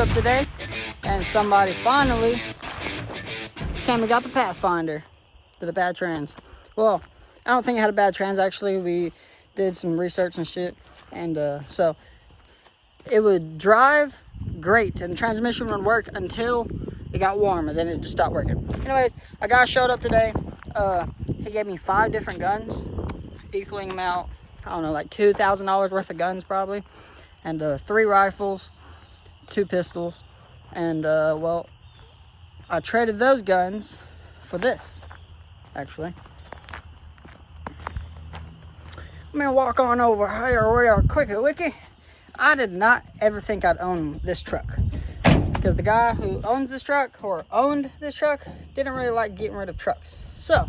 up today, and somebody finally came and got the Pathfinder with a bad trans. Well, I don't think it had a bad trans, actually. We did some research and shit, and so it would drive great, and the transmission would work until it got warm, and then it just stopped working. Anyways, a guy showed up today. He gave me 5 different guns, equaling them out, I don't know, like $2,000 worth of guns probably, and 3 rifles, 2 pistols, and well, I traded those guns for this, actually. I'm gonna walk on over here real quickly, Wiki. I did not ever think I'd own this truck, because the guy who owns this truck, or owned this truck, didn't really like getting rid of trucks. So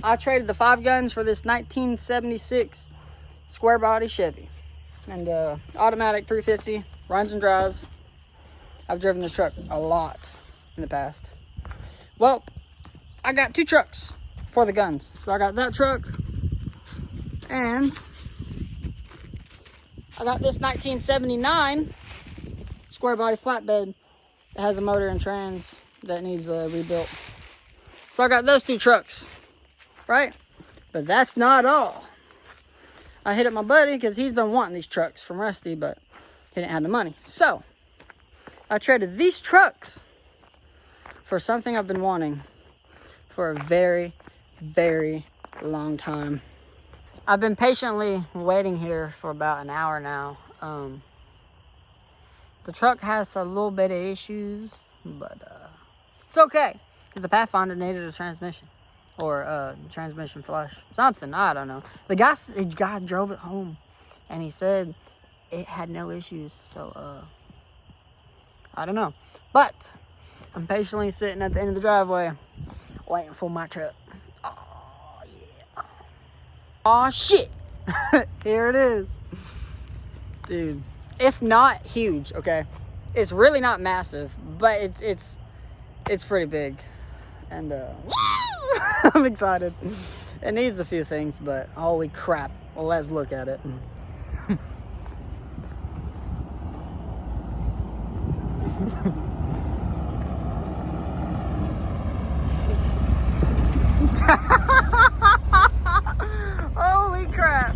I traded the 5 guns for this 1976 square body Chevy, and automatic 350, runs and drives. I've driven this truck a lot in the past. Well, I got 2 trucks for the guns. So I got that truck, and I got this 1979 square body flatbed that has a motor and trans that needs rebuilt. So I got those 2 trucks, right? But that's not all. I hit up my buddy because he's been wanting these trucks from Rusty, but he didn't have the money. So I traded these trucks for something I've been wanting for a very, very long time. I've been patiently waiting here for about an hour now. The truck has a little bit of issues, but it's okay, because the Pathfinder needed a transmission, or transmission flush, something, I don't know. The guy drove it home, and he said it had no issues, so I don't know. But I'm patiently sitting at the end of the driveway, waiting for my truck. Oh, yeah. Oh, shit. Here it is. Dude, it's not huge, okay? It's really not massive, but it's pretty big. And I'm excited. It needs a few things, but holy crap. Well, let's look at it. Holy crap.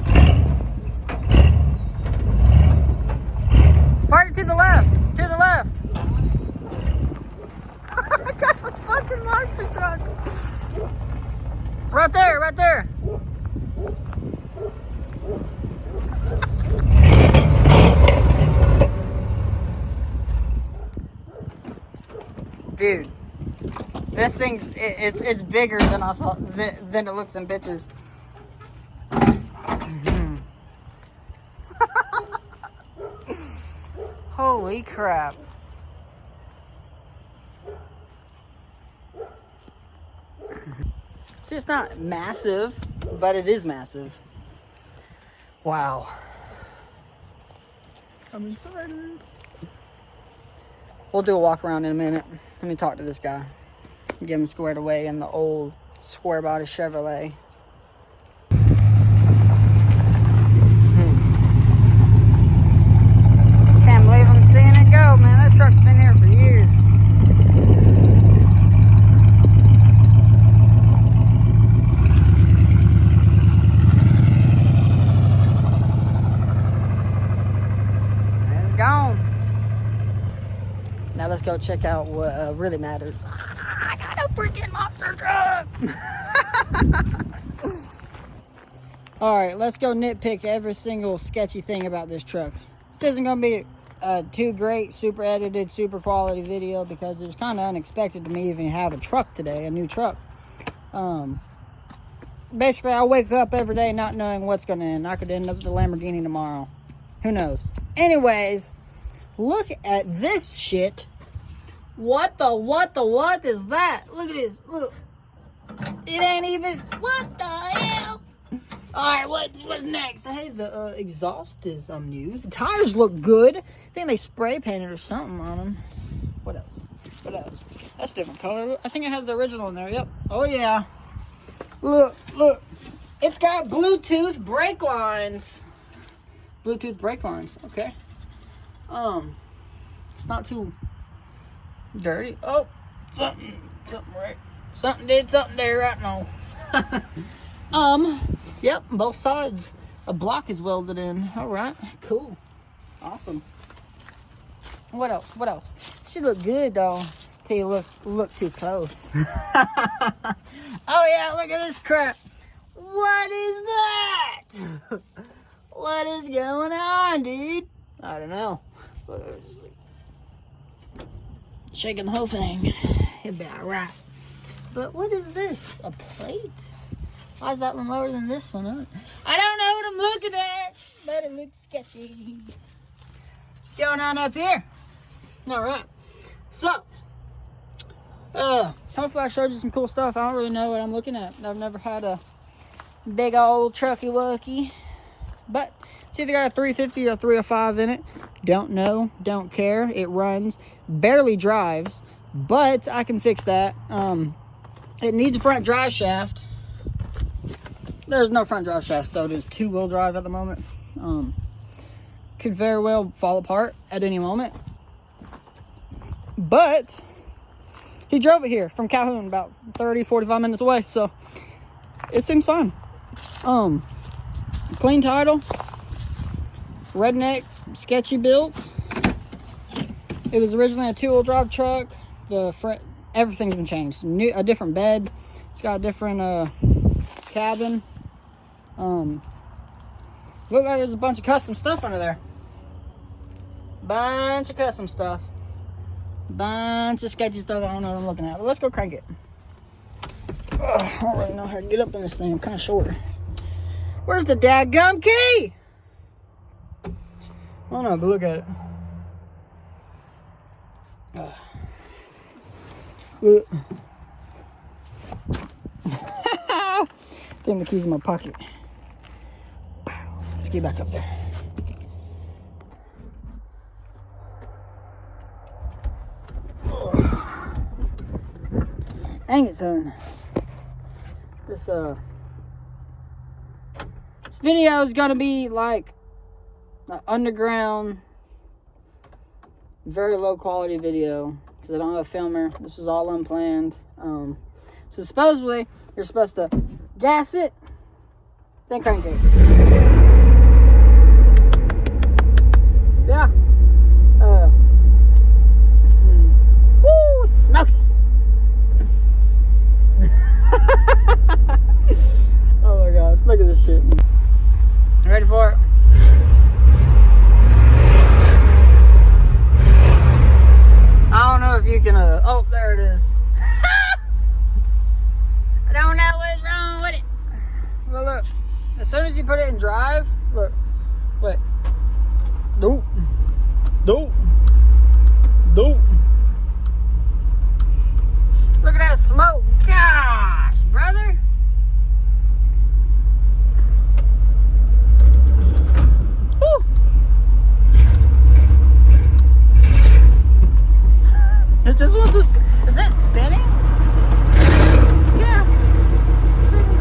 Park to the left. To the left. I got a fucking monster truck. Right there, right there. Dude, this thing's it's bigger than I thought, than it looks in pictures. Holy crap. See, it's not massive, but it is massive. Wow. I'm excited. We'll do a walk around in a minute. Let me talk to this guy. Get him squared away in the old square body Chevrolet. Can't believe I'm seeing it go, man. That truck's been here for years. It's gone. Now let's go check out what really matters. I got a freaking monster truck! Alright, let's go nitpick every single sketchy thing about this truck. This isn't going to be a too great, super edited, super quality video, because it was kind of unexpected to me even have a truck today, a new truck. Basically, I wake up every day not knowing what's going to end. I could end up with a Lamborghini tomorrow. Who knows? Anyways, look at this shit. What is that? Look at this. Look. It ain't even. What the hell? Alright, what's next? Hey, the exhaust is new. The tires look good. I think they spray painted or something on them. What else? What else? That's a different color. I think it has the original in there. Yep. Oh, yeah. Look. It's got Bluetooth brake lines. Bluetooth brake lines. Okay. It's not too Dirty. Oh, something right. Something did something there right now. Yep, both sides. A block is welded in. All right, cool, awesome. What else? What else? She look good though. Till you look too close. Oh yeah, look at this crap. What is that? What is going on, dude? I don't know. Shaking the whole thing. It'll be alright. But what is this? A plate? Why is that one lower than this one? I don't know what I'm looking at, but it looks sketchy. What's going on up here? Alright. So, hopefully I showed you some cool stuff. I don't really know what I'm looking at. I've never had a big old trucky wucky. But it's either got a 350 or a 305 in it. Don't know. Don't care. It runs. Barely drives. But I can fix that. It needs a front drive shaft. There's no front drive shaft, so it is two-wheel drive at the moment. Could very well fall apart at any moment. But he drove it here from Calhoun, about 30-45 minutes away, so it seems fine. Clean title, redneck, sketchy built. It was originally a two-wheel drive truck. Everything's been changed. A different bed. It's got a different cabin. Look like there's a bunch of custom stuff under there. Bunch of custom stuff. Bunch of sketchy stuff. I don't know what I'm looking at. But let's go crank it. Ugh, I don't really know how to get up in this thing. I'm kind of short. Where's the dadgum key? I don't know, but look at it. Look. I think the key's in my pocket. Let's get back up there. Dang it, son. This video is gonna be like an underground, very low quality video because I don't have a filmer. This is all unplanned. So supposedly you're supposed to gas it, then crank it. Yeah. Woo, smoky. Oh my gosh, look at this shit. You ready for it? I don't know if you can, oh, there it is. I don't know what's wrong with it. Well, look, as soon as you put it in drive, look, wait. Dope. Dope. Dope. Look at that smoke. Gosh, brother. Woo. It just wants to, is it spinning? Yeah. It's spinning.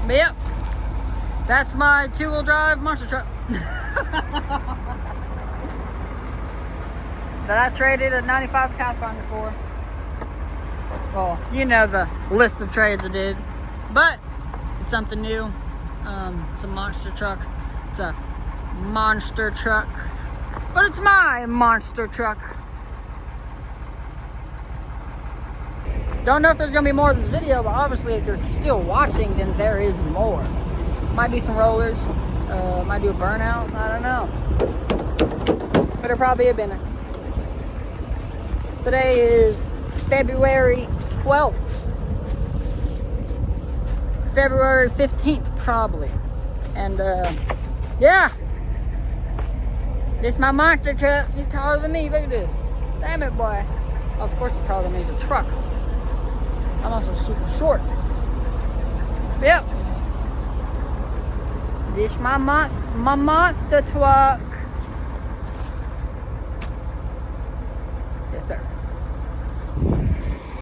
But yep, that's my two-wheel drive monster truck that I traded a 95 Pathfinder for. Well, you know the list of trades I did, but it's something new. It's a monster truck. It's a monster truck, but it's my monster truck. Don't know if there's gonna be more of this video, but obviously if you're still watching, then there is more. Might do some rollers, might do a burnout, I don't know. But it'll probably have been it. Today is February 12th. February 15th, probably. And, yeah. This is my monster truck. He's taller than me, look at this. Damn it, boy. Of course he's taller than me, he's a truck. I'm also super short. Yep. This is my monster truck. Yes, sir.